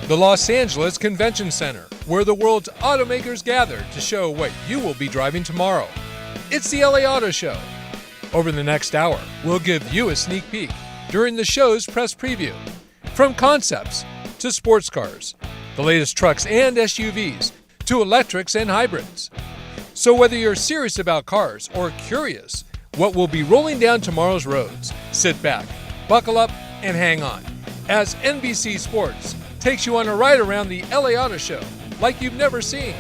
the Los Angeles Convention Center, where the world's automakers gather to show what you will be driving tomorrow. It's the LA Auto Show. Over the next hour, we'll give you a sneak peek during the show's press preview. From concepts to sports cars, the latest trucks and SUVs, to electrics and hybrids. So whether you're serious about cars or curious what will be rolling down tomorrow's roads, sit back, buckle up, and hang on as NBC Sports takes you on a ride around the LA Auto Show like you've never seen.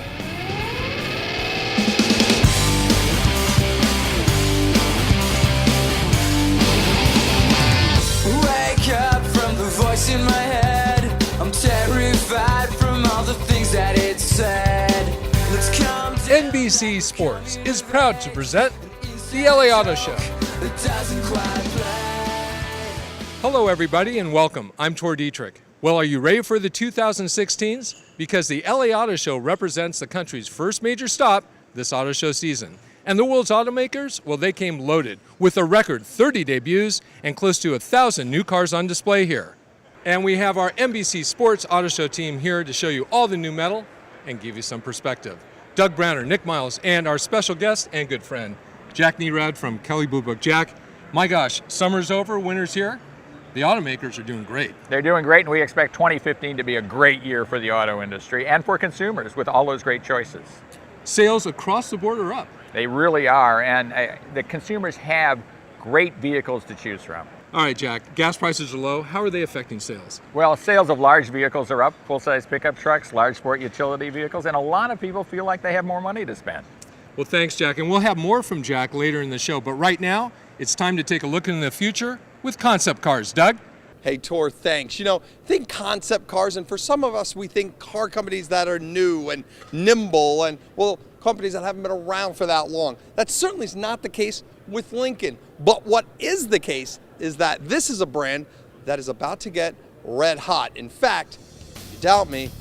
Wake up from the voice in my head. I'm terrified from all the things that it said. Let's come down. NBC Sports is proud to present the LA Auto Show. It doesn't quite play. Hello everybody and welcome. I'm Tor Dietrich. Well, are you ready for the 2016s? Because the LA Auto Show represents the country's first major stop this auto show season. And the world's automakers, well, they came loaded with a record 30 debuts and close to 1,000 new cars on display here. And we have our NBC Sports Auto Show team here to show you all the new metal and give you some perspective. Doug Browner, Nick Miles, and our special guest and good friend, Jack Nerad from Kelley Blue Book. Jack, my gosh, summer's over, winter's here. The automakers are doing great. They're doing great, and we expect 2015 to be a great year for the auto industry and for consumers with all those great choices. Sales across the board are up. They really are, and the consumers have great vehicles to choose from. All right, Jack, gas prices are low. How are they affecting sales? Well, sales of large vehicles are up, full-size pickup trucks, large sport utility vehicles, and a lot of people feel like they have more money to spend. Well, thanks, Jack, and we'll have more from Jack later in the show. But right now, it's time to take a look in the future with concept cars. Doug? Hey, Tor, thanks. You know, think concept cars, and for some of us, we think car companies that are new and nimble and, well, companies that haven't been around for that long. That certainly is not the case with Lincoln. But what is the case is that this is a brand that is about to get red hot. In fact, if you doubt me,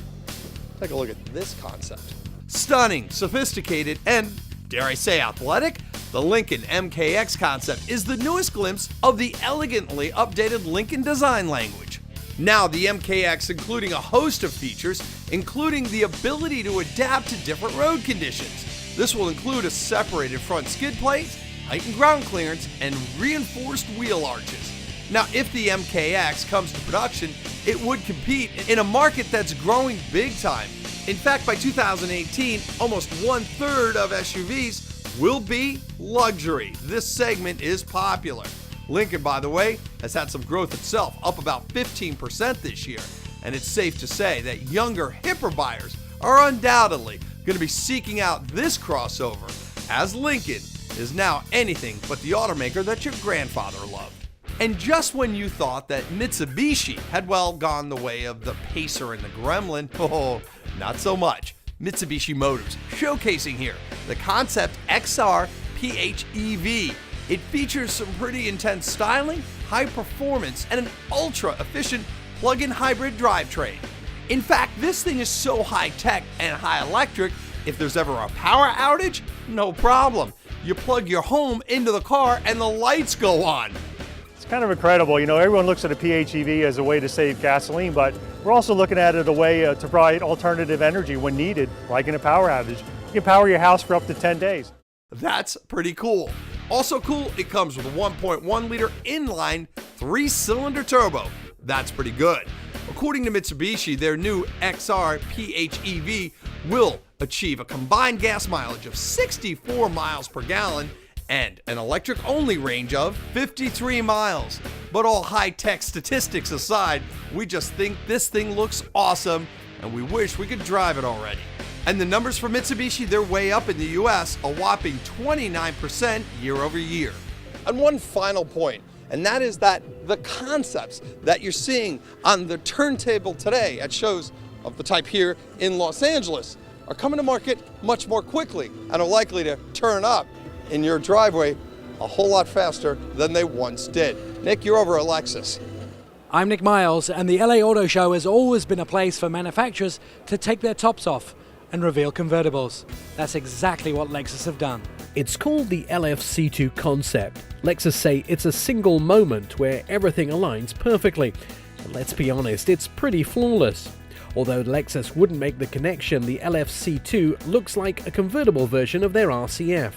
take a look at this concept. Stunning, sophisticated, and, dare I say, athletic? The Lincoln MKX concept is the newest glimpse of the elegantly updated Lincoln design language. Now, the MKX, including a host of features, including the ability to adapt to different road conditions. This will include a separated front skid plate, heightened ground clearance, and reinforced wheel arches. Now, if the MKX comes to production, it would compete in a market that's growing big time. In fact, by 2018, almost 1/3 of SUVs will be luxury. This segment is popular. Lincoln, by the way, has had some growth itself, up about 15% this year. And it's safe to say that younger, hipper buyers are undoubtedly going to be seeking out this crossover, as Lincoln is now anything but the automaker that your grandfather loved. And just when you thought that Mitsubishi had, well, gone the way of the Pacer and the Gremlin, oh, not so much. Mitsubishi Motors showcasing here the Concept XR PHEV. It features some pretty intense styling, high performance, and an ultra-efficient plug-in hybrid drivetrain. In fact, this thing is so high-tech and high-electric, if there's ever a power outage, no problem. You plug your home into the car and the lights go on. It's kind of incredible. You know, everyone looks at a PHEV as a way to save gasoline, but we're also looking at it a way to provide alternative energy when needed, like in a power outage. You can power your house for up to 10 days. That's pretty cool. Also cool, it comes with a 1.1 liter inline 3-cylinder turbo. That's pretty good. According to Mitsubishi, their new XR PHEV will achieve a combined gas mileage of 64 miles per gallon and an electric-only range of 53 miles. But all high-tech statistics aside, we just think this thing looks awesome, and we wish we could drive it already. And the numbers for Mitsubishi, they're way up in the US, a whopping 29% year over year. And one final point, and that is that the concepts that you're seeing on the turntable today at shows of the type here in Los Angeles are coming to market much more quickly and are likely to turn up in your driveway a whole lot faster than they once did. Nick, you're over at Lexus. I'm Nick Miles, and the LA Auto Show has always been a place for manufacturers to take their tops off and reveal convertibles. That's exactly what Lexus have done. It's called the LFC2 concept. Lexus say it's a single moment where everything aligns perfectly. And let's be honest, it's pretty flawless. Although Lexus wouldn't make the connection, the LFC2 looks like a convertible version of their RCF.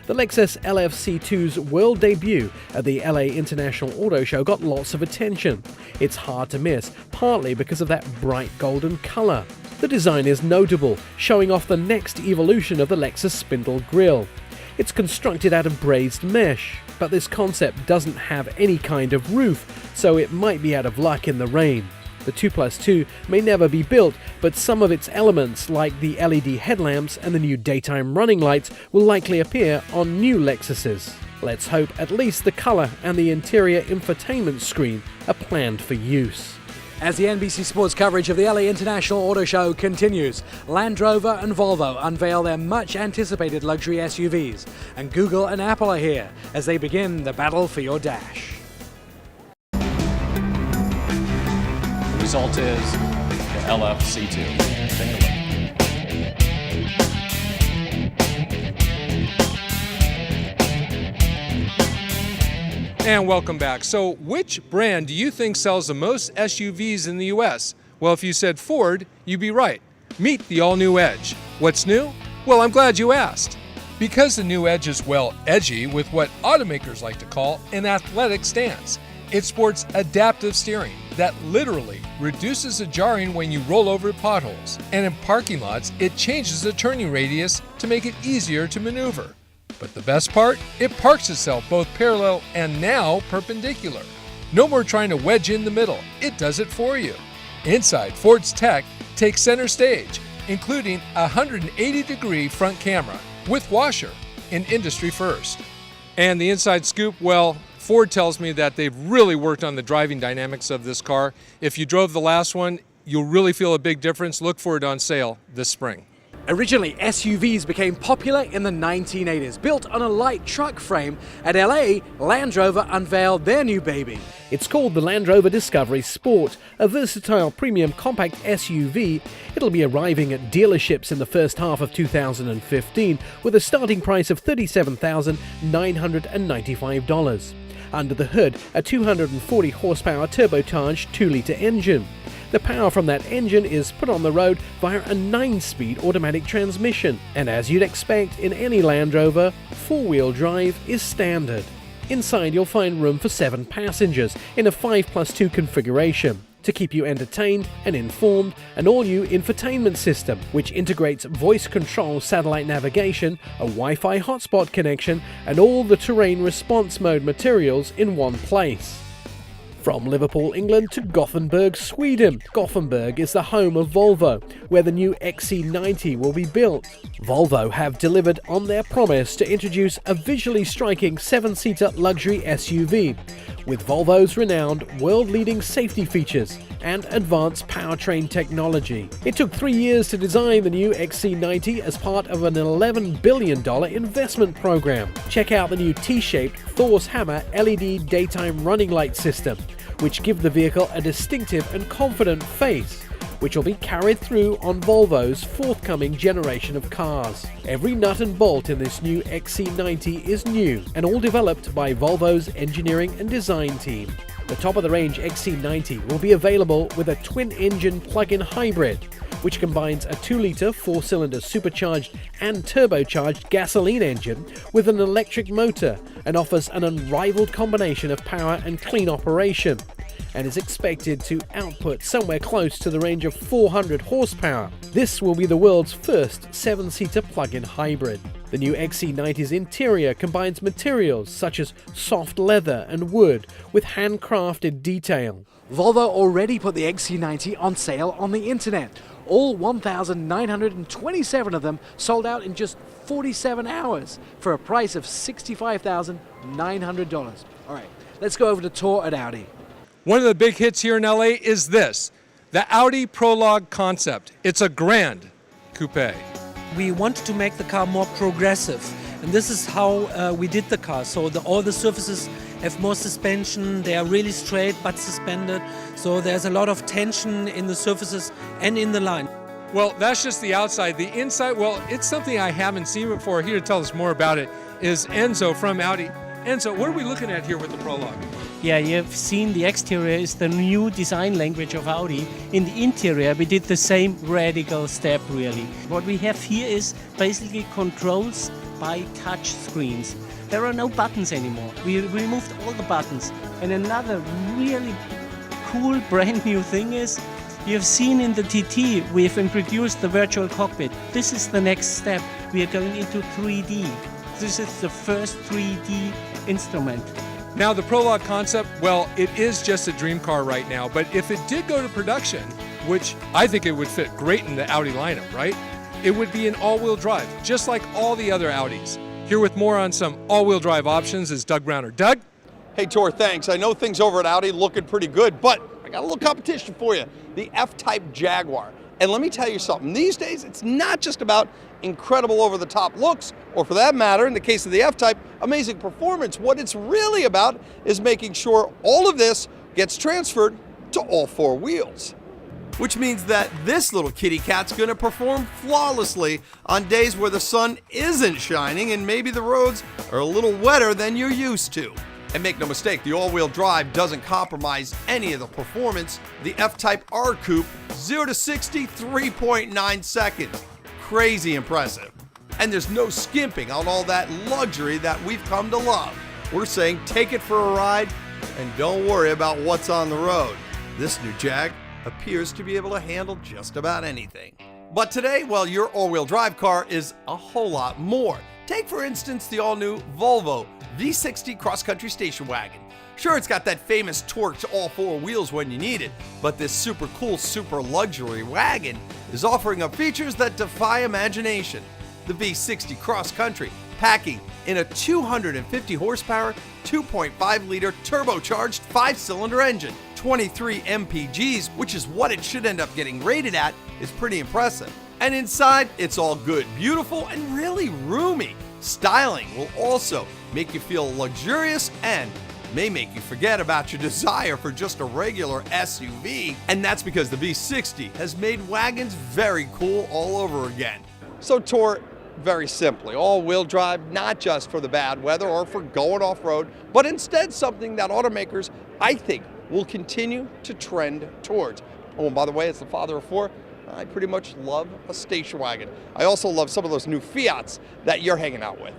The Lexus LFC2's world debut at the LA International Auto Show got lots of attention. It's hard to miss, partly because of that bright golden color. The design is notable, showing off the next evolution of the Lexus spindle grille. It's constructed out of brazed mesh, but this concept doesn't have any kind of roof, so it might be out of luck in the rain. The 2+2 may never be built, but some of its elements, like the LED headlamps and the new daytime running lights, will likely appear on new Lexuses. Let's hope at least the color and the interior infotainment screen are planned for use. As the NBC Sports coverage of the LA International Auto Show continues, Land Rover and Volvo unveil their much-anticipated luxury SUVs, and Google and Apple are here as they begin the battle for your dash. The result is the LFC2. Take a look. And welcome back. So which brand do you think sells the most SUVs in the US? Well, if you said Ford, you'd be right. Meet the all-new Edge. What's new? Well, I'm glad you asked. Because the new Edge is, well, edgy with what automakers like to call an athletic stance. It sports adaptive steering that literally reduces the jarring when you roll over potholes. And in parking lots, it changes the turning radius to make it easier to maneuver. But the best part? It parks itself both parallel and now perpendicular. No more trying to wedge in the middle. It does it for you. Inside, Ford's tech takes center stage, including a 180-degree front camera with washer, an industry first. And the inside scoop, well, Ford tells me that they've really worked on the driving dynamics of this car. If you drove the last one, you'll really feel a big difference. Look for it on sale this spring. Originally, SUVs became popular in the 1980s. Built on a light truck frame, at LA, Land Rover unveiled their new baby. It's called the Land Rover Discovery Sport, a versatile premium compact SUV. It'll be arriving at dealerships in the first half of 2015 with a starting price of $37,995. Under the hood, a 240 horsepower turbocharged 2-litre engine. The power from that engine is put on the road via a 9-speed automatic transmission, and as you'd expect in any Land Rover, 4-wheel drive is standard. Inside you'll find room for 7 passengers in a 5+2 configuration. To keep you entertained and informed, an all-new infotainment system which integrates voice control satellite navigation, a Wi-Fi hotspot connection, and all the terrain response mode materials in one place. From Liverpool, England to Gothenburg, Sweden, Gothenburg is the home of Volvo, where the new XC90 will be built. Volvo have delivered on their promise to introduce a visually striking 7-seater luxury SUV, with Volvo's renowned world-leading safety features and advanced powertrain technology. It took 3 years to design the new XC90 as part of an $11 billion investment program. Check out the new T-shaped Thor's Hammer LED daytime running light system, which give the vehicle a distinctive and confident face, which will be carried through on Volvo's forthcoming generation of cars. Every nut and bolt in this new XC90 is new and all developed by Volvo's engineering and design team. The top-of-the-range XC90 will be available with a twin-engine plug-in hybrid, which combines a 2-litre 4-cylinder supercharged and turbocharged gasoline engine with an electric motor and offers an unrivaled combination of power and clean operation, and is expected to output somewhere close to the range of 400 horsepower. This will be the world's first 7-seater plug-in hybrid. The new XC90's interior combines materials such as soft leather and wood with handcrafted detail. Volvo already put the XC90 on sale on the internet. All 1,927 of them sold out in just 47 hours for a price of $65,900. All right, let's go over to tour at Audi. One of the big hits here in LA is this, the Audi Prologue concept. It's a grand coupe. We wanted to make the car more progressive, and this is how we did the car. So all the surfaces have more suspension, they are really straight but suspended, so there's a lot of tension in the surfaces and in the line. Well, that's just the outside. The inside, well, it's something I haven't seen before. Here to tell us more about it is Enzo from Audi. Enzo, what are we looking at here with the Prologue? Yeah, you've seen the exterior is the new design language of Audi. In the interior, we did the same radical step, really. What we have here is basically controls by touch screens. There are no buttons anymore. We removed all the buttons. And another really cool brand new thing is, you've seen in the TT, we've introduced the virtual cockpit. This is the next step. We are going into 3D. This is the first 3D instrument. Now the Prologue concept, well, it is just a dream car right now, but if it did go to production, which I think it would fit great in the Audi lineup, right? It would be an all-wheel drive, just like all the other Audis. Here with more on some all-wheel drive options is Doug Browner. Doug? Hey, Tor, thanks. I know things over at Audi looking pretty good, but I got a little competition for you. The F-Type Jaguar. And let me tell you something. These days, it's not just about incredible over-the-top looks, or for that matter, in the case of the F-Type, amazing performance. What it's really about is making sure all of this gets transferred to all four wheels. Which means that this little kitty cat's gonna perform flawlessly on days where the sun isn't shining and maybe the roads are a little wetter than you're used to. And make no mistake, the all-wheel drive doesn't compromise any of the performance. The F-Type R Coupe, 0 to 60, 3.9 seconds. Crazy impressive. And there's no skimping on all that luxury that we've come to love. We're saying take it for a ride and don't worry about what's on the road. This new Jag appears to be able to handle just about anything. But today, well, your all-wheel drive car is a whole lot more. Take, for instance, the all-new Volvo V60 cross-country station wagon. Sure, it's got that famous torque to all four wheels when you need it, but this super cool, super luxury wagon is offering up features that defy imagination. The V60 cross-country, packing in a 250 horsepower, 2.5-liter turbocharged 5-cylinder engine. 23 mpgs, which is what it should end up getting rated at, is pretty impressive. And inside, it's all good, beautiful, and really roomy. Styling will also make you feel luxurious and may make you forget about your desire for just a regular SUV. And that's because the V60 has made wagons very cool all over again. So Tor, very simply, all-wheel drive, not just for the bad weather or for going off-road, but instead something that automakers, I think, will continue to trend towards. Oh, and by the way, as the father of four, I pretty much love a station wagon. I also love some of those new Fiats that you're hanging out with.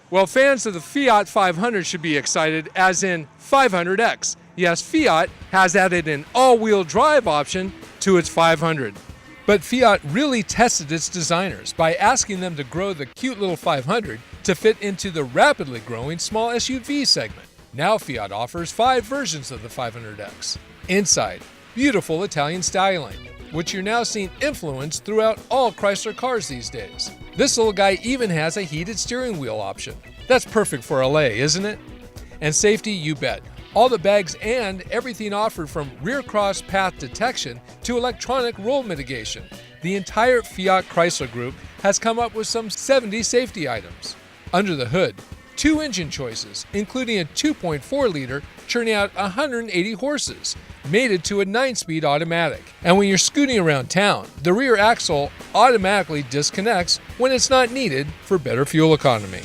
Well, fans of the Fiat 500 should be excited, as in 500X. Yes, Fiat has added an all-wheel drive option to its 500. But Fiat really tested its designers by asking them to grow the cute little 500 to fit into the rapidly growing small SUV segment. Now Fiat offers 5 versions of the 500X. Inside, beautiful Italian styling, which you're now seeing influenced throughout all Chrysler cars these days. This little guy even has a heated steering wheel option. That's perfect for LA, isn't it? And safety, you bet. All the bags and everything offered from rear cross path detection to electronic roll mitigation. The entire Fiat Chrysler group has come up with some 70 safety items. Under the hood, 2 engine choices, including a 2.4-liter churning out 180 horses, mated to a 9-speed automatic. And when you're scooting around town, the rear axle automatically disconnects when it's not needed for better fuel economy.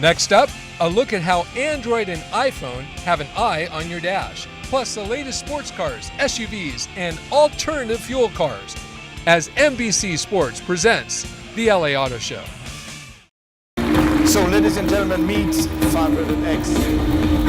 Next up, a look at how Android and iPhone have an eye on your dash, plus the latest sports cars, SUVs, and alternative fuel cars, as NBC Sports presents the LA Auto Show. So, ladies and gentlemen, meet 500X.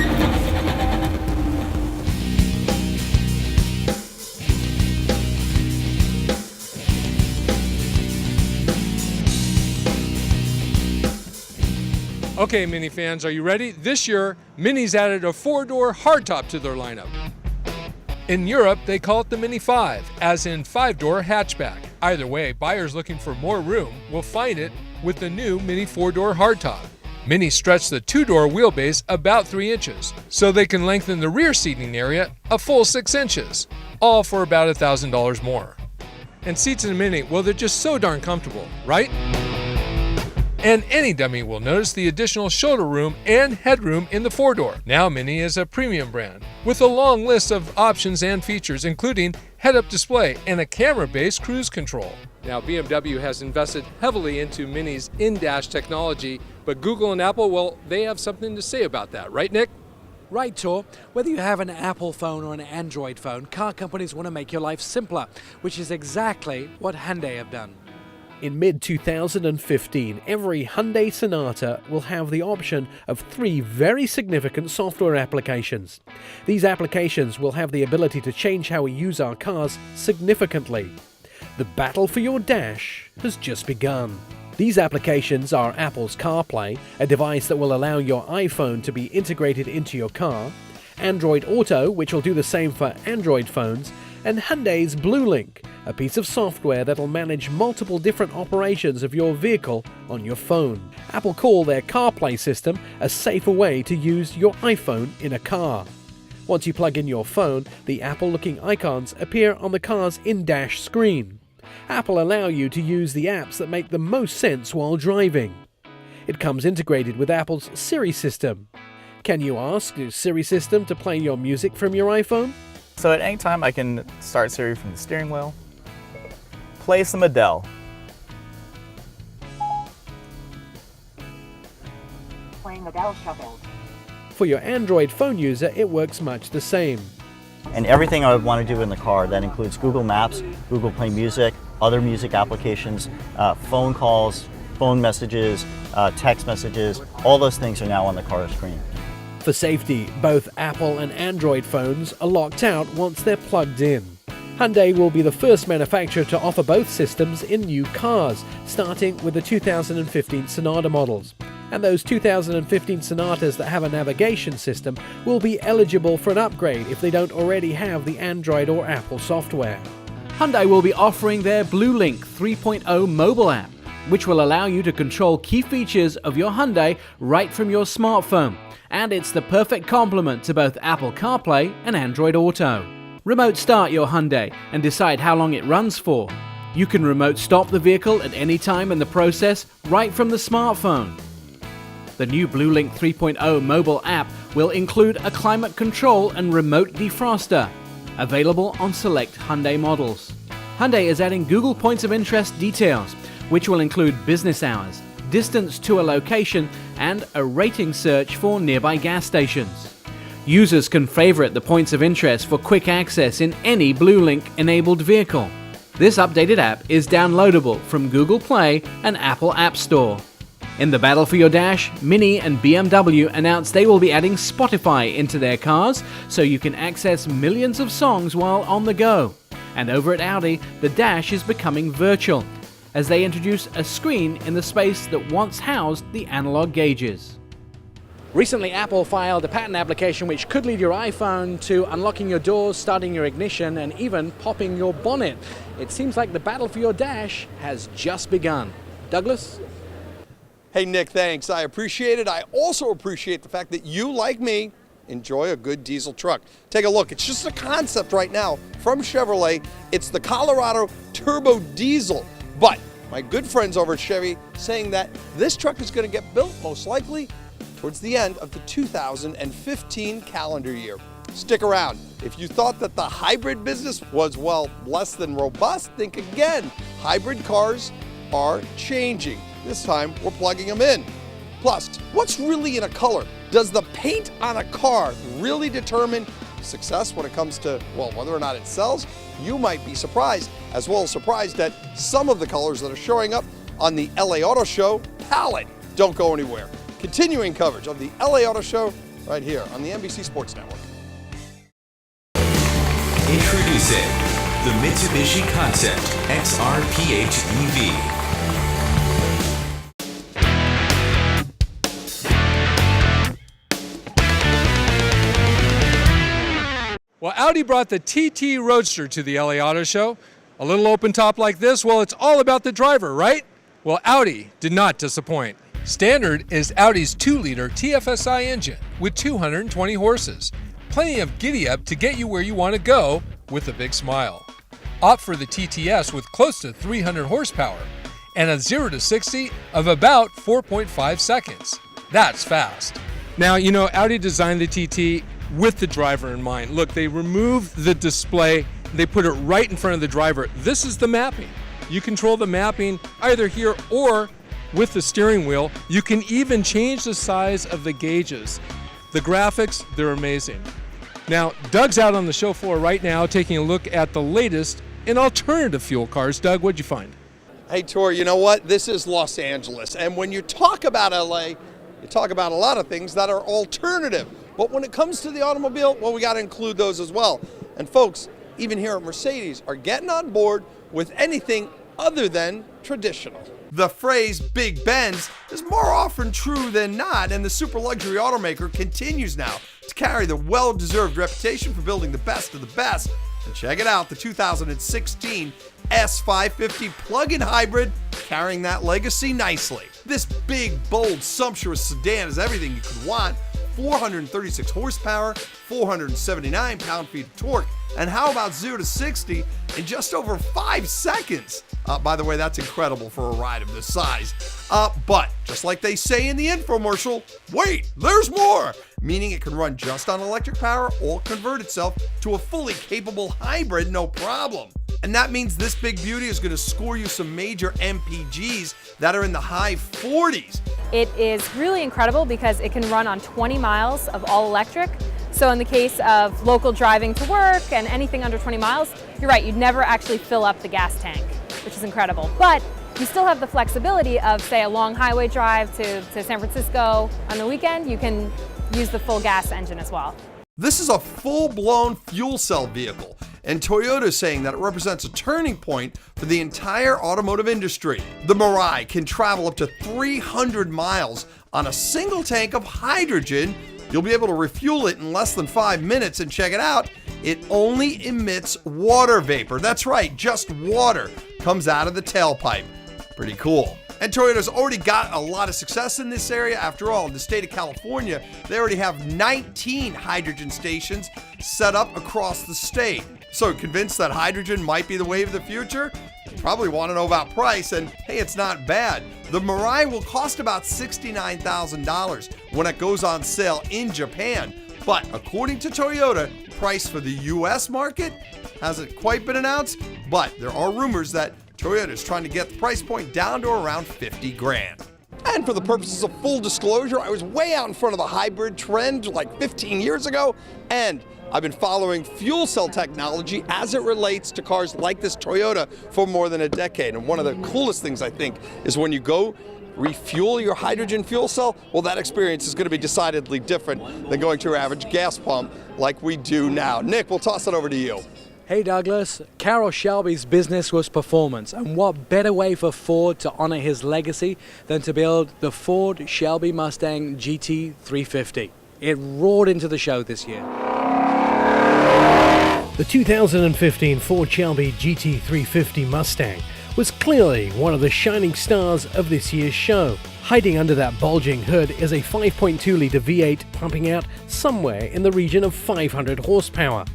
Okay, Mini fans, are you ready? This year, Mini's added a 4-door hardtop to their lineup. In Europe, they call it the Mini 5, as in 5-door hatchback. Either way, buyers looking for more room will find it with the new Mini 4-door hardtop. Mini stretched the 2-door wheelbase about 3 inches, so they can lengthen the rear seating area a full 6 inches, all for about $1,000 more. And seats in a Mini, well, they're just so darn comfortable, right? And any dummy will notice the additional shoulder room and headroom in the 4-door. Now Mini is a premium brand with a long list of options and features, including head-up display and a camera-based cruise control. Now BMW has invested heavily into Mini's in-dash technology, but Google and Apple, well, they have something to say about that, right, Nick? Right, Tor. Whether you have an Apple phone or an Android phone, car companies want to make your life simpler, which is exactly what Hyundai have done. In mid-2015, every Hyundai Sonata will have the option of 3 very significant software applications. These applications will have the ability to change how we use our cars significantly. The battle for your dash has just begun. These applications are Apple's CarPlay, a device that will allow your iPhone to be integrated into your car, Android Auto, which will do the same for Android phones, and Hyundai's BlueLink, a piece of software that'll manage multiple different operations of your vehicle on your phone. Apple call their CarPlay system a safer way to use your iPhone in a car. Once you plug in your phone, the Apple-looking icons appear on the car's in-dash screen. Apple allow you to use the apps that make the most sense while driving. It comes integrated with Apple's Siri system. Can you ask the Siri system to play your music from your iPhone? So at any time I can start Siri from the steering wheel, play some Adele. Playing Adele shuffled. For your Android phone user, it works much the same. And everything I would want to do in the car, that includes Google Maps, Google Play Music, other music applications, phone calls, phone messages, text messages, all those things are now on the car screen. For safety, both Apple and Android phones are locked out once they're plugged in. Hyundai will be the first manufacturer to offer both systems in new cars, starting with the 2015 Sonata models. And those 2015 Sonatas that have a navigation system will be eligible for an upgrade if they don't already have the Android or Apple software. Hyundai will be offering their BlueLink 3.0 mobile app, which will allow you to control key features of your Hyundai right from your smartphone. And it's the perfect complement to both Apple CarPlay and Android Auto. Remote start your Hyundai and decide how long it runs for. You can remote stop the vehicle at any time in the process right from the smartphone. The new BlueLink 3.0 mobile app will include a climate control and remote defroster, available on select Hyundai models. Hyundai is adding Google Points of Interest details, which will include business hours, distance to a location, and a rating search for nearby gas stations. Users can favorite the points of interest for quick access in any BlueLink-enabled vehicle. This updated app is downloadable from Google Play and Apple App Store. In the battle for your dash, Mini and BMW announced they will be adding Spotify into their cars so you can access millions of songs while on the go. And over at Audi, the dash is becoming virtual, as they introduce a screen in the space that once housed the analog gauges. Recently, Apple filed a patent application which could lead your iPhone to unlocking your doors, starting your ignition, and even popping your bonnet. It seems like the battle for your dash has just begun. Douglas? Hey, Nick, thanks. I appreciate it. I also appreciate the fact that you, like me, enjoy a good diesel truck. Take a look. It's just a concept right now from Chevrolet. It's the Colorado Turbo Diesel. But my good friends over at Chevy saying that this truck is going to get built most likely towards the end of the 2015 calendar year. Stick around. If you thought that the hybrid business was, well, less than robust, think again. Hybrid cars are changing. This time, we're plugging them in. Plus, what's really in a color? Does the paint on a car really determine success when it comes to, well, whether or not it sells? You might be surprised, as well as surprised at some of the colors that are showing up on the LA Auto Show palette. Don't go anywhere. Continuing coverage of the LA Auto Show right here on the NBC Sports Network. Introducing the Mitsubishi Concept XR PHEV. Well, Audi brought the TT Roadster to the LA Auto Show. A little open top like this, well, it's all about the driver, right? Well, Audi did not disappoint. Standard is Audi's 2-liter TFSI engine with 220 horses. Plenty of giddy-up to get you where you want to go with a big smile. Opt for the TTS with close to 300 horsepower and a 0 to 60 of about 4.5 seconds. That's fast. Now, you know, Audi designed the TT with the driver in mind. Look, they removed the display, they put it right in front of the driver. This is the mapping. You control the mapping either here or with the steering wheel. You can even change the size of the gauges. The graphics, they're amazing. Now, Doug's out on the show floor right now taking a look at the latest in alternative fuel cars. Doug, what'd you find? Hey, Tor, you know what? This is Los Angeles. And when you talk about LA, you talk about a lot of things that are alternative. But when it comes to the automobile, well, we got to include those as well. And folks, even here at Mercedes, are getting on board with anything other than traditional. The phrase Big Benz is more often true than not, and the super luxury automaker continues now to carry the well-deserved reputation for building the best of the best. And check it out, the 2016 S550 plug-in hybrid carrying that legacy nicely. This big, bold, sumptuous sedan is everything you could want. 436 horsepower, 479 pound-feet of torque, and how about 0 to 60 in just over 5 seconds? By the way, that's incredible for a ride of this size. But just like they say in the infomercial, wait, there's more! Meaning it can run just on electric power or convert itself to a fully capable hybrid, no problem. And that means this big beauty is going to score you some major MPGs that are in the high 40s. It is really incredible because it can run on 20 miles of all electric. So in the case of local driving to work and anything under 20 miles, you're right, you'd never actually fill up the gas tank, which is incredible. But you still have the flexibility of, say, a long highway drive to San Francisco on the weekend. You can use the full gas engine as well. This is a full-blown fuel cell vehicle, and Toyota is saying that it represents a turning point for the entire automotive industry. The Mirai can travel up to 300 miles on a single tank of hydrogen. You'll be able to refuel it in less than 5 minutes, and check it out, it only emits water vapor. That's right, just water comes out of the tailpipe. Pretty cool. And Toyota's already got a lot of success in this area. After all, in the state of California, they already have 19 hydrogen stations set up across the state. So convinced that hydrogen might be the wave of the future? You probably want to know about price, and hey, it's not bad. The Mirai will cost about $69,000 when it goes on sale in Japan. But according to Toyota, price for the US market hasn't quite been announced, but there are rumors that Toyota is trying to get the price point down to around 50 grand. And for the purposes of full disclosure, I was way out in front of the hybrid trend like 15 years ago, and I've been following fuel cell technology as it relates to cars like this Toyota for more than a decade. And one of the coolest things, I think, is when you go refuel your hydrogen fuel cell, well, that experience is going to be decidedly different than going to your average gas pump like we do now. Nick, we'll toss it over to you. Hey Douglas, Carroll Shelby's business was performance, and what better way for Ford to honor his legacy than to build the Ford Shelby Mustang GT350. It roared into the show this year. The 2015 Ford Shelby GT350 Mustang was clearly one of the shining stars of this year's show. Hiding under that bulging hood is a 5.2-litre V8 pumping out somewhere in the region of 500 horsepower.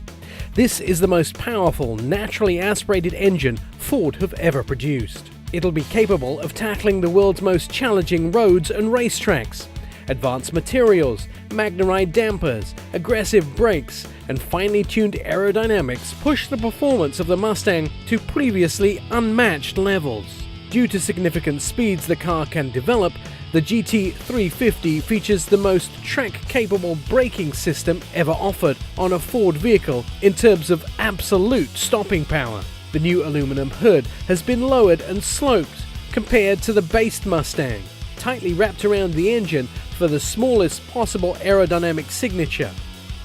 This is the most powerful, naturally aspirated engine Ford have ever produced. It'll be capable of tackling the world's most challenging roads and racetracks. Advanced materials, Magnaride dampers, aggressive brakes, and finely tuned aerodynamics push the performance of the Mustang to previously unmatched levels. Due to significant speeds the car can develop, the GT350 features the most track-capable braking system ever offered on a Ford vehicle in terms of absolute stopping power. The new aluminum hood has been lowered and sloped compared to the based Mustang, tightly wrapped around the engine for the smallest possible aerodynamic signature.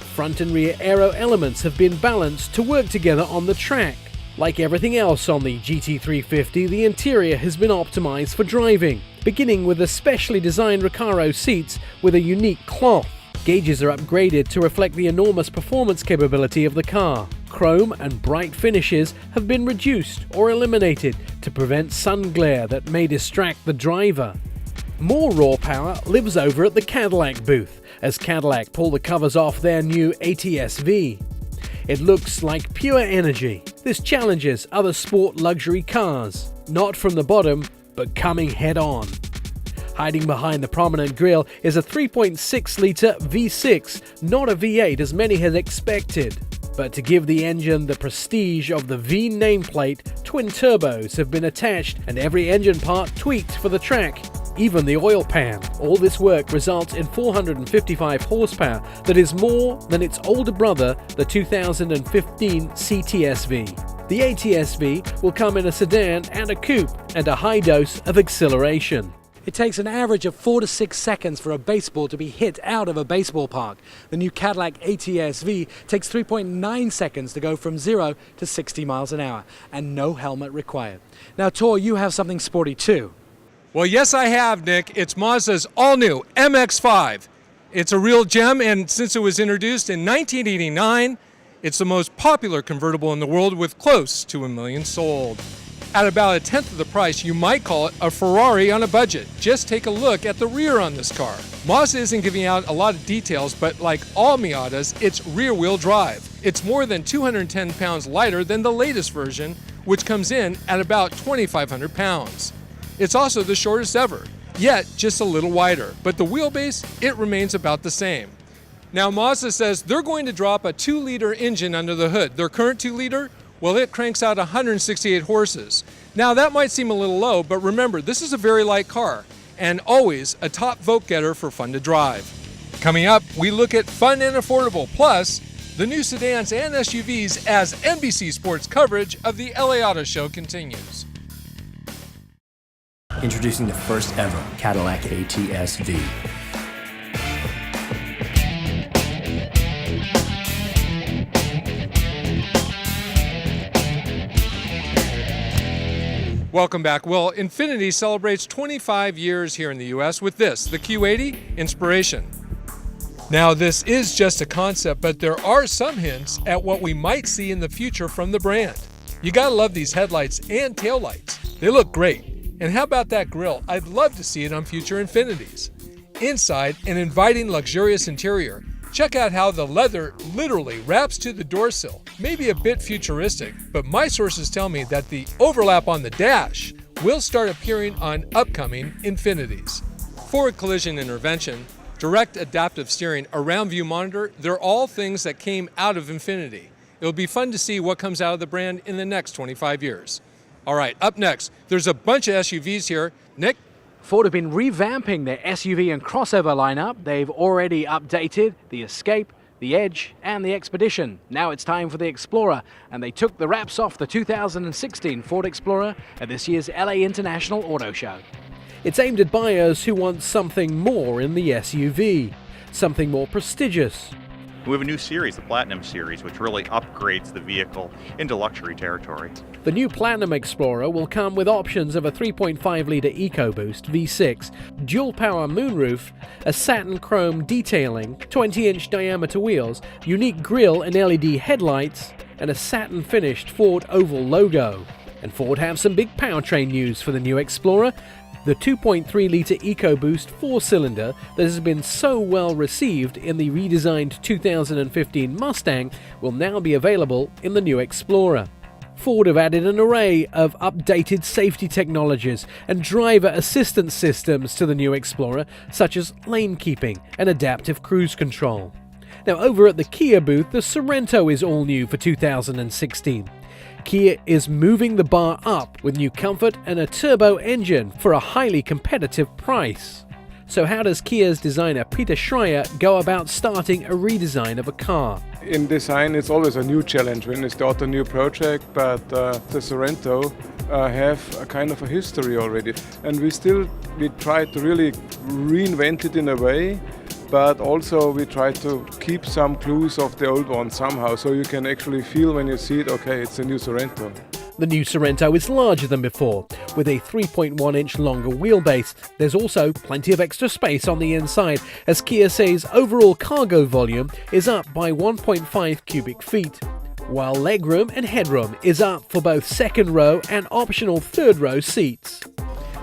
Front and rear aero elements have been balanced to work together on the track. Like everything else on the GT350, the interior has been optimized for driving, beginning with the specially designed Recaro seats with a unique cloth. Gauges are upgraded to reflect the enormous performance capability of the car. Chrome and bright finishes have been reduced or eliminated to prevent sun glare that may distract the driver. More raw power lives over at the Cadillac booth, as Cadillac pull the covers off their new ATS-V. It looks like pure energy. This challenges other sport luxury cars, not from the bottom, but coming head on. Hiding behind the prominent grille is a 3.6-litre V6, not a V8 as many had expected. But to give the engine the prestige of the V nameplate, twin turbos have been attached and every engine part tweaked for the track. even the oil pan. All this work results in 455 horsepower that is more than its older brother, the 2015 CTSV. The ATSV will come in a sedan and a coupe and a high dose of acceleration. It takes an average of 4 to 6 seconds for a baseball to be hit out of a baseball park. The new Cadillac ATSV takes 3.9 seconds to go from 0 to 60 miles an hour, and no helmet required. Now, Tor, you have something sporty too. Well, yes, I have, Nick. It's Mazda's all-new MX-5. It's a real gem, and since it was introduced in 1989, it's the most popular convertible in the world with close to 1 million sold. At about a tenth of the price, you might call it a Ferrari on a budget. Just take a look at the rear on this car. Mazda isn't giving out a lot of details, but like all Miatas, it's rear-wheel drive. It's more than 210 pounds lighter than the latest version, which comes in at about 2,500 pounds. It's also the shortest ever, yet just a little wider, but the wheelbase, it remains about the same. Now, Mazda says they're going to drop a 2-liter engine under the hood. Their current 2-liter, well, it cranks out 168 horses. Now, that might seem a little low, but remember, this is a very light car and always a top vote getter for fun to drive. Coming up, we look at fun and affordable, plus the new sedans and SUVs as NBC Sports coverage of the LA Auto Show continues. Introducing the first ever Cadillac ATSV. Welcome back. Well, Infiniti celebrates 25 years here in the U.S. with this, the Q80 Inspiration. Now, this is just a concept, but there are some hints at what we might see in the future from the brand. You gotta love these headlights and taillights. They look great. And how about that grille? I'd love to see it on future Infinitis. Inside, an inviting, luxurious interior. Check out how the leather literally wraps to the door sill. Maybe a bit futuristic, but my sources tell me that the overlap on the dash will start appearing on upcoming Infinitis. Forward collision intervention, direct adaptive steering, a round view monitor, they're all things that came out of Infiniti. It'll be fun to see what comes out of the brand in the next 25 years. All right, up next, there's a bunch of SUVs here. Nick? Ford have been revamping their SUV and crossover lineup. They've already updated the Escape, the Edge, and the Expedition. Now it's time for the Explorer, and they took the wraps off the 2016 Ford Explorer at this year's LA International Auto Show. It's aimed at buyers who want something more in the SUV, something more prestigious. We have a new series, the Platinum Series, which really upgrades the vehicle into luxury territory. The new Platinum Explorer will come with options of a 3.5-litre EcoBoost V6, dual-power moonroof, a satin chrome detailing, 20-inch diameter wheels, unique grille and LED headlights, and a satin-finished Ford oval logo. And Ford have some big powertrain news for the new Explorer. The 2.3-litre EcoBoost 4-cylinder that has been so well received in the redesigned 2015 Mustang will now be available in the new Explorer. Ford have added an array of updated safety technologies and driver assistance systems to the new Explorer, such as lane keeping and adaptive cruise control. Now, over at the Kia booth, the Sorento is all new for 2016. Kia is moving the bar up with new comfort and a turbo engine for a highly competitive price. So how does Kia's designer Peter Schreier go about starting a redesign of a car? In design, it's always a new challenge when you start a new project, but the Sorento have a kind of a history already. And we try to really reinvent it in a way, but also we try to keep some clues of the old one somehow, so you can actually feel when you see it, okay, it's a new Sorento. The new Sorento is larger than before, with a 3.1-inch longer wheelbase. There's also plenty of extra space on the inside, as Kia says overall cargo volume is up by 1.5 cubic feet, while legroom and headroom is up for both second row and optional third row seats.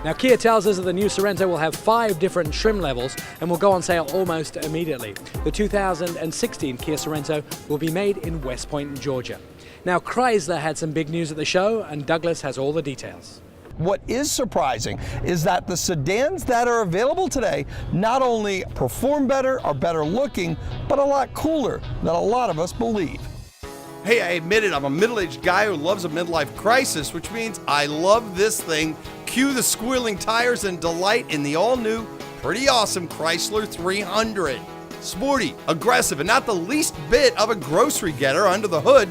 Now, Kia tells us that the new Sorento will have 5 different trim levels and will go on sale almost immediately. The 2016 Kia Sorento will be made in West Point, Georgia. Now, Chrysler had some big news at the show, and Douglas has all the details. What is surprising is that the sedans that are available today not only perform better, are better looking, but a lot cooler than a lot of us believe. Hey, I admit it, I'm a middle-aged guy who loves a midlife crisis, which means I love this thing. Cue the squealing tires and delight in the all-new, pretty awesome Chrysler 300. Sporty, aggressive, and not the least bit of a grocery getter under the hood.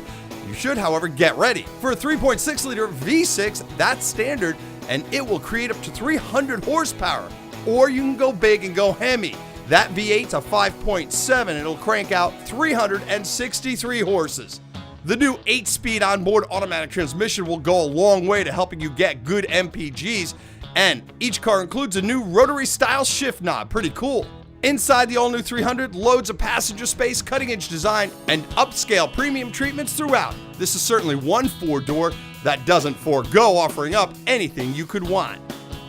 You should, however, get ready. For a 3.6-liter V6, that's standard, and it will create up to 300 horsepower. Or you can go big and go Hemi. That V8's a 5.7, and it'll crank out 363 horses. The new 8-speed onboard automatic transmission will go a long way to helping you get good MPGs, and each car includes a new rotary-style shift knob. Pretty cool. Inside the all-new 300, loads of passenger space, cutting-edge design, and upscale premium treatments throughout. This is certainly one four-door that doesn't forego offering up anything you could want.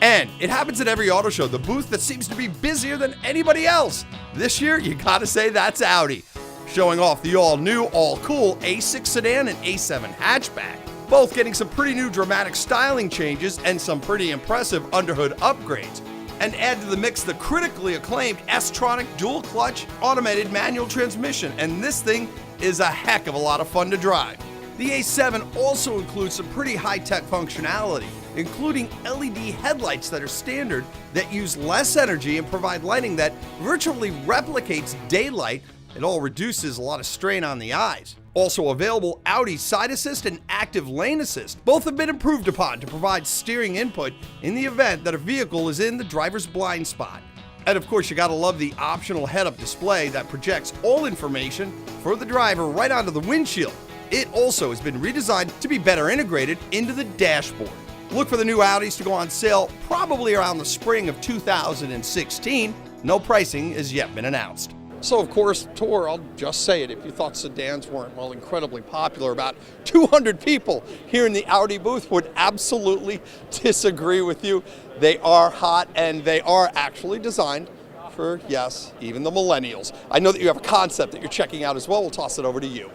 And it happens at every auto show, the booth that seems to be busier than anybody else. This year, you gotta say that's Audi, showing off the all-new, all-cool A6 sedan and A7 hatchback, both getting some pretty new dramatic styling changes and some pretty impressive underhood upgrades. And add to the mix the critically acclaimed S-Tronic dual-clutch automated manual transmission, and this thing is a heck of a lot of fun to drive. The A7 also includes some pretty high-tech functionality, including LED headlights that are standard, that use less energy and provide lighting that virtually replicates daylight. It all reduces a lot of strain on the eyes. Also available, Audi Side Assist and Active Lane Assist. Both have been improved upon to provide steering input in the event that a vehicle is in the driver's blind spot. And of course, you gotta love the optional head-up display that projects all information for the driver right onto the windshield. It also has been redesigned to be better integrated into the dashboard. Look for the new Audis to go on sale probably around the spring of 2016. No pricing has yet been announced. So of course, Tor, I'll just say it, if you thought sedans weren't, well, incredibly popular, about 200 people here in the Audi booth would absolutely disagree with you. They are hot, and they are actually designed for, yes, even the millennials. I know that you have a concept that you're checking out as well. We'll toss it over to you.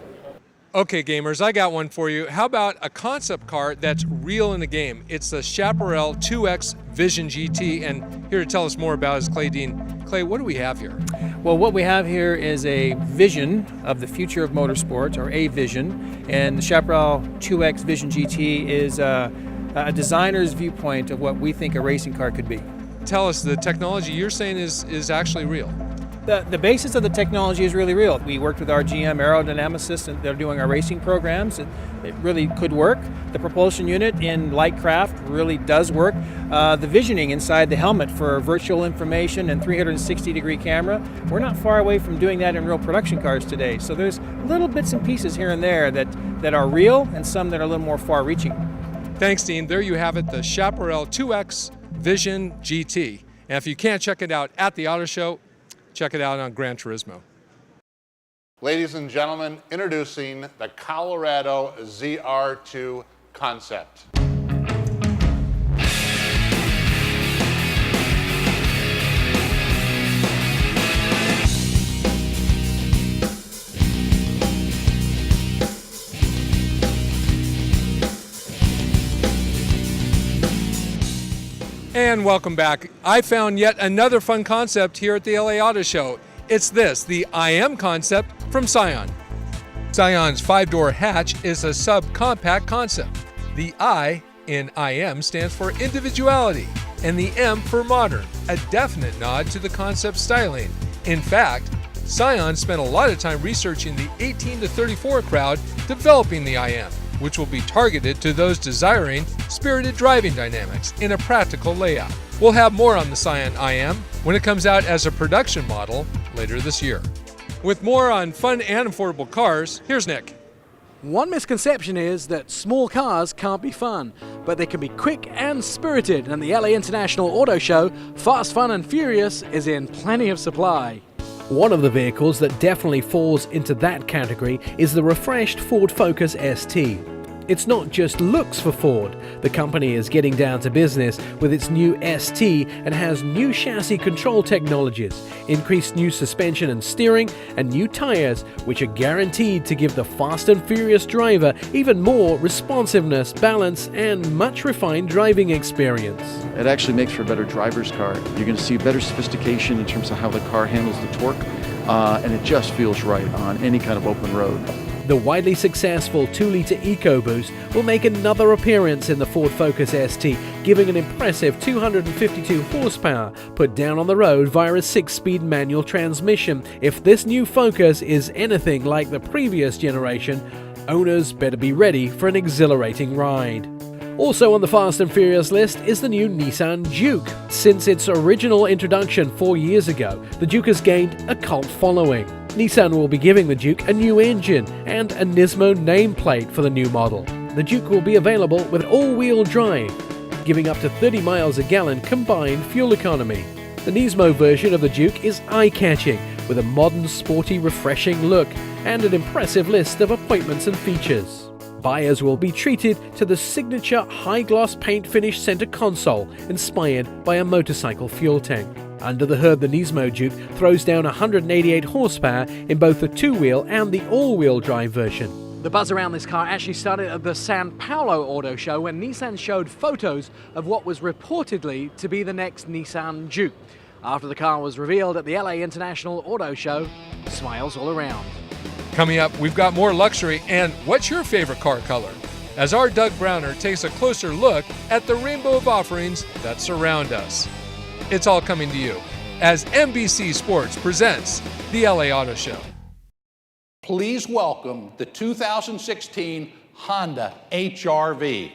Okay, gamers, I got one for you. How about a concept car that's real in the game? It's the Chaparral 2X Vision GT, and here to tell us more about is Clay Dean. Clay, what do we have here? Well, what we have here is a vision of the future of motorsports, or a vision, and the Chaparral 2X Vision GT is a designer's viewpoint of what we think a racing car could be. Tell us, the technology you're saying is actually real. The basis of the technology is really real. We worked with our GM aerodynamicists, and they're doing our racing programs. It really could work. The propulsion unit in Lightcraft really does work. The visioning inside the helmet for virtual information and 360-degree camera, we're not far away from doing that in real production cars today. So there's little bits and pieces here and there that are real, and some that are a little more far-reaching. Thanks, Dean. There you have it, the Chaparral 2X Vision GT. And if you can't check it out at the auto show, check it out on Gran Turismo. Ladies and gentlemen, introducing the Colorado ZR2 concept. And welcome back. I found yet another fun concept here at the LA Auto Show. It's this, the IM concept from Scion. Scion's 5-door hatch is a subcompact concept. The I in IM stands for individuality, and the M for modern, a definite nod to the concept styling. In fact, Scion spent a lot of time researching the 18 to 34 crowd developing the IM, which will be targeted to those desiring spirited driving dynamics in a practical layout. We'll have more on the Scion IM when it comes out as a production model later this year. With more on fun and affordable cars, here's Nick. One misconception is that small cars can't be fun, but they can be quick and spirited, and the LA International Auto Show, Fast, Fun and Furious, is in plenty of supply. One of the vehicles that definitely falls into that category is the refreshed Ford Focus ST. It's not just looks for Ford. The company is getting down to business with its new ST and has new chassis control technologies, increased new suspension and steering, and new tires, which are guaranteed to give the Fast and Furious driver even more responsiveness, balance, and much refined driving experience. It actually makes for a better driver's car. You're going to see better sophistication in terms of how the car handles the torque, and it just feels right on any kind of open road. The widely successful 2-litre EcoBoost will make another appearance in the Ford Focus ST, giving an impressive 252 horsepower put down on the road via a 6-speed manual transmission. If this new Focus is anything like the previous generation, owners better be ready for an exhilarating ride. Also on the Fast and Furious list is the new Nissan Juke. Since its original introduction 4 years ago, the Juke has gained a cult following. Nissan will be giving the Juke a new engine and a Nismo nameplate for the new model. The Juke will be available with all-wheel drive, giving up to 30 miles a gallon combined fuel economy. The Nismo version of the Juke is eye-catching, with a modern, sporty, refreshing look and an impressive list of appointments and features. Buyers will be treated to the signature high-gloss paint finish center console inspired by a motorcycle fuel tank. Under the hood, the Nismo Juke throws down 188 horsepower in both the two-wheel and the all-wheel drive version. The buzz around this car actually started at the Sao Paulo Auto Show when Nissan showed photos of what was reportedly to be the next Nissan Juke. After the car was revealed at the LA International Auto Show, smiles all around. Coming up, we've got more luxury and what's your favorite car color? As our Doug Browner takes a closer look at the rainbow of offerings that surround us. It's all coming to you as NBC Sports presents the LA Auto Show. Please welcome the 2016 Honda HR-V.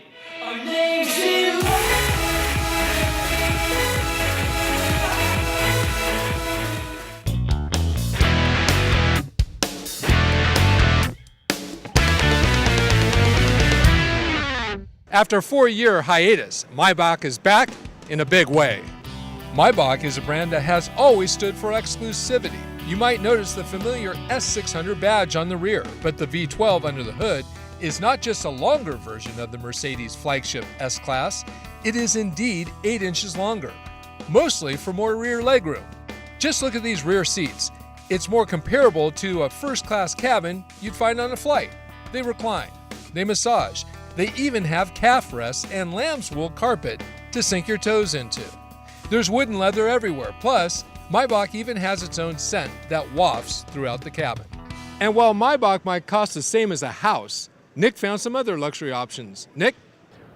After a 4-year hiatus, Maybach is back in a big way. Maybach is a brand that has always stood for exclusivity. You might notice the familiar S600 badge on the rear, but the V12 under the hood is not just a longer version of the Mercedes flagship S-Class, it is indeed 8 inches longer, mostly for more rear legroom. Just look at these rear seats. It's more comparable to a first-class cabin you'd find on a flight. They recline, they massage, they even have calf rests and lamb's wool carpet to sink your toes into. There's wood and leather everywhere, plus Maybach even has its own scent that wafts throughout the cabin. And while Maybach might cost the same as a house, Nick found some other luxury options. Nick?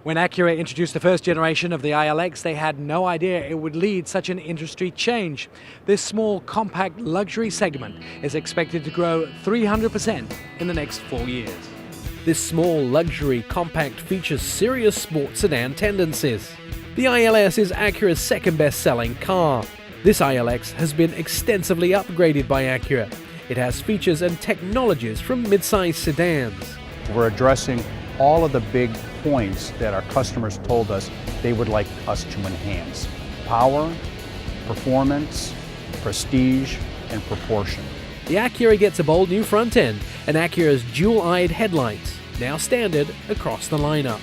When Acura introduced the first generation of the ILX, they had no idea it would lead such an industry change. This small, compact luxury segment is expected to grow 300% in the next 4 years. This small luxury compact features serious sports sedan tendencies. The ILS is Acura's second best-selling car. This ILX has been extensively upgraded by Acura. It has features and technologies from mid-size sedans. We're addressing all of the big points that our customers told us they would like us to enhance. Power, performance, prestige, and proportion. The Acura gets a bold new front end and Acura's dual-eyed headlights, now standard across the lineup.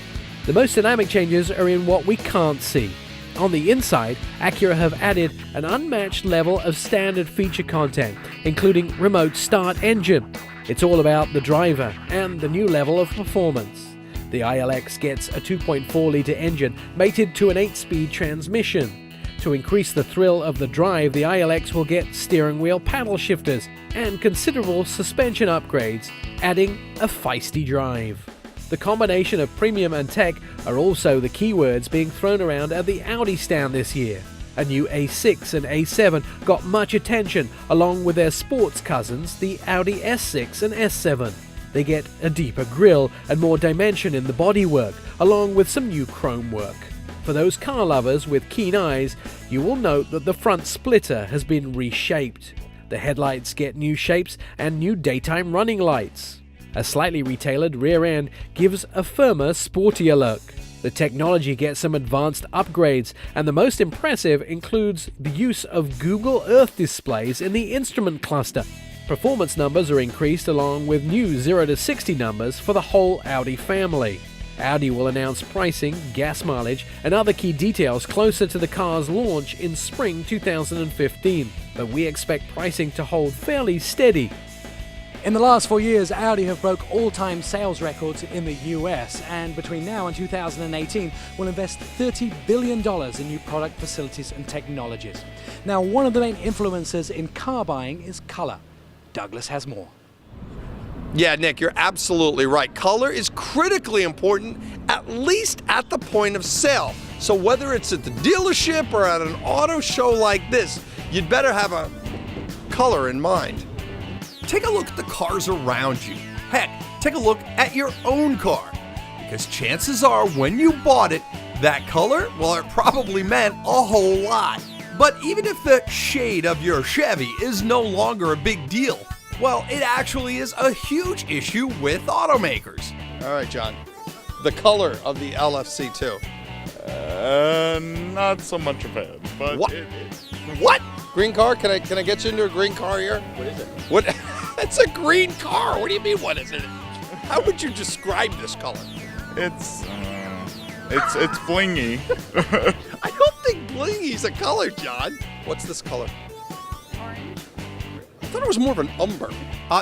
The most dynamic changes are in what we can't see. On the inside, Acura have added an unmatched level of standard feature content, including remote start engine. It's all about the driver and the new level of performance. The ILX gets a 2.4-litre engine mated to an 8-speed transmission. To increase the thrill of the drive, the ILX will get steering wheel paddle shifters and considerable suspension upgrades, adding a feisty drive. The combination of premium and tech are also the keywords being thrown around at the Audi stand this year. A new A6 and A7 got much attention, along with their sports cousins, the Audi S6 and S7. They get a deeper grille and more dimension in the bodywork, along with some new chrome work. For those car lovers with keen eyes, you will note that the front splitter has been reshaped. The headlights get new shapes and new daytime running lights. A slightly retailored rear end gives a firmer, sportier look. The technology gets some advanced upgrades, and the most impressive includes the use of Google Earth displays in the instrument cluster. Performance numbers are increased along with new 0 to 60 numbers for the whole Audi family. Audi will announce pricing, gas mileage, and other key details closer to the car's launch in spring 2015, but we expect pricing to hold fairly steady. In the last 4 years, Audi have broke all-time sales records in the US, and between now and 2018 will invest $30 billion in new product facilities and technologies. Now, one of the main influences in car buying is color. Douglas has more. Yeah, Nick, you're absolutely right. Color is critically important, at least at the point of sale. So whether it's at the dealership or at an auto show like this, you'd better have a color in mind. Take a look at the cars around you. Heck, take a look at your own car. Because chances are when you bought it, that color, well, it probably meant a whole lot. But even if the shade of your Chevy is no longer a big deal, well, it actually is a huge issue with automakers. All right, John. The color of the LFC2. Not so much a fan, but What? What? Green car? Can I get you into a green car here? What is it? What? It's a green car. What do you mean? What is it? How would you describe this color? It's blingy. I don't think blingy's a color, John. What's this color? Orange. I thought it was more of an umber.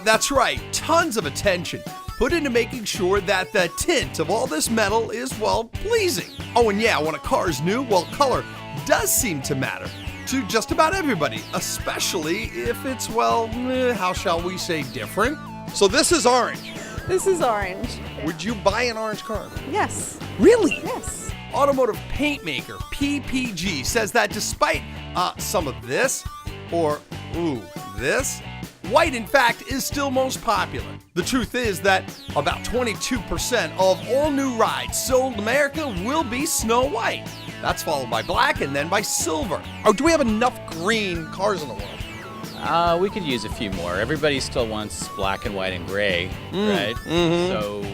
That's right. Tons of attention put into making sure that the tint of all this metal is, well, pleasing. Oh, and yeah, when a car is new, well, color does seem to matter to just about everybody, especially if it's, well, how shall we say, different. So this is orange. This is orange. Would you buy an orange car? Yes. Really? Yes. Automotive paint maker PPG says that despite some of this, or this, white in fact is still most popular. The truth is that about 22% of all new rides sold in America will be snow white. That's followed by black and then by silver. Oh, do we have enough green cars in the world? We could use a few more. Everybody still wants black and white and gray, right? Mm-hmm. So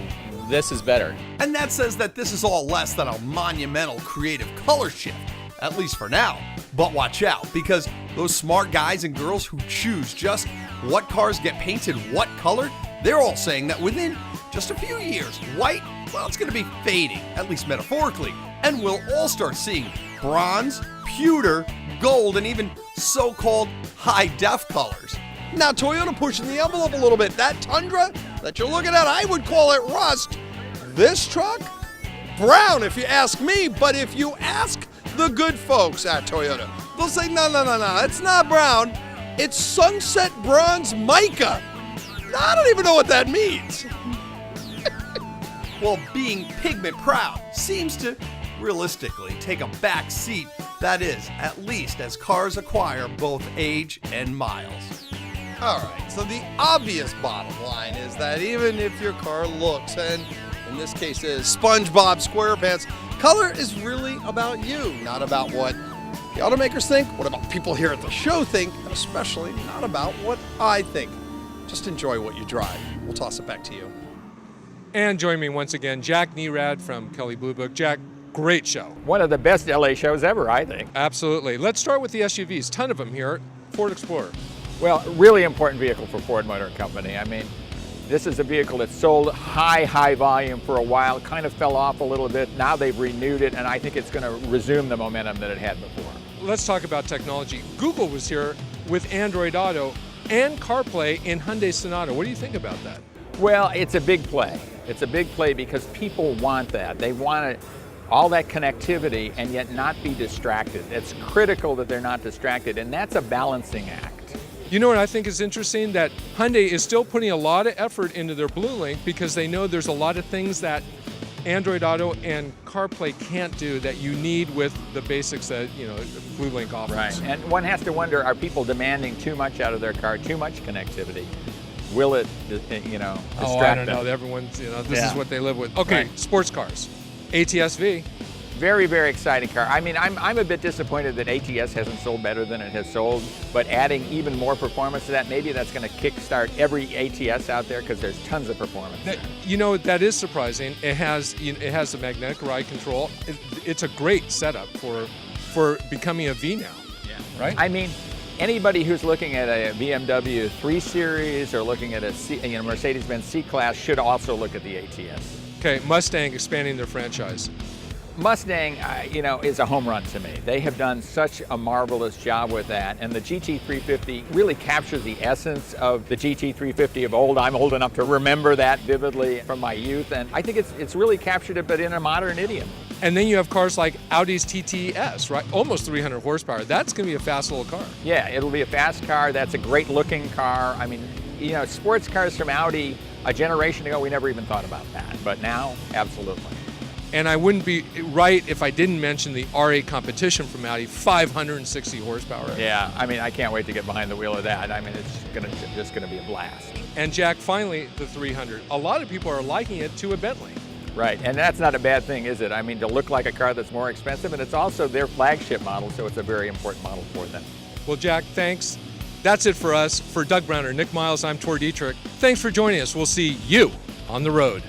this is better. And that says that this is all less than a monumental creative color shift, at least for now. But watch out, because those smart guys and girls who choose just what cars get painted what color, they're all saying that within just a few years, white, well, it's going to be fading, at least metaphorically. And we'll all start seeing bronze, pewter, gold, and even so-called high-def colors. Now, Toyota pushing the envelope a little bit. That Tundra that you're looking at, I would call it rust. This truck, brown if you ask me, but if you ask the good folks at Toyota, they'll say, no, it's not brown. It's sunset bronze mica. I don't even know what that means. Well, being pigment proud seems to realistically take a back seat, that is, at least as cars acquire both age and miles. All right, so the obvious bottom line is that even if your car looks, and in this case is SpongeBob SquarePants, color is really about you, not about what the automakers think, what about people here at the show think, and especially not about what I think. Just enjoy what you drive. We'll toss it back to you. And join me once again, Jack Nerad from Kelley Blue Book. Jack, great show. One of the best LA shows ever, I think. Absolutely. Let's start with the SUVs. Ton of them here. Ford Explorer. Well, really important vehicle for Ford Motor Company. I mean, this is a vehicle that sold high volume for a while, kind of fell off a little bit. Now they've renewed it, and I think it's going to resume the momentum that it had before. Let's talk about technology. Google was here with Android Auto and CarPlay in Hyundai Sonata. What do you think about that? Well, it's a big play. It's a big play because people want that. They want all that connectivity and yet not be distracted. It's critical that they're not distracted, and that's a balancing act. You know what I think is interesting? That Hyundai is still putting a lot of effort into their Blue Link because they know there's a lot of things that Android Auto and CarPlay can't do that you need with the basics that, Blue Link offers. Right, and one has to wonder, are people demanding too much out of their car, too much connectivity? Will it, distract them? Oh, I don't know. Everyone's, this is what they live with. Okay, right. Sports cars. ATS-V. Very, very exciting car. I mean, I'm a bit disappointed that ATS hasn't sold better than it has sold, but adding even more performance to that, maybe that's going to kickstart every ATS out there because there's tons of performance. That is surprising. It has the magnetic ride control. It's a great setup for becoming a V now. Yeah. Right? I mean, anybody who's looking at a BMW 3 Series or looking at a Mercedes-Benz C-Class should also look at the ATS. Okay, Mustang expanding their franchise. Mustang, is a home run to me. They have done such a marvelous job with that, and the GT350 really captures the essence of the GT350 of old. I'm old enough to remember that vividly from my youth, and I think it's really captured it, but in a modern idiom. And then you have cars like Audi's TTS, right? Almost 300 horsepower. That's going to be a fast little car. Yeah, it'll be a fast car. That's a great looking car. I mean, sports cars from Audi A generation ago, we never even thought about that, but now, absolutely. And I wouldn't be right if I didn't mention the R8 competition from Audi, 560 horsepower. Yeah, I mean, I can't wait to get behind the wheel of that. I mean, it's just gonna be a blast. And Jack, finally, the 300. A lot of people are liking it to a Bentley. Right, and that's not a bad thing, is it? I mean, to look like a car that's more expensive, and it's also their flagship model, so it's a very important model for them. Well, Jack, thanks. That's it for us. For Doug Browner, Nick Miles, I'm Tor Dietrich. Thanks for joining us. We'll see you on the road.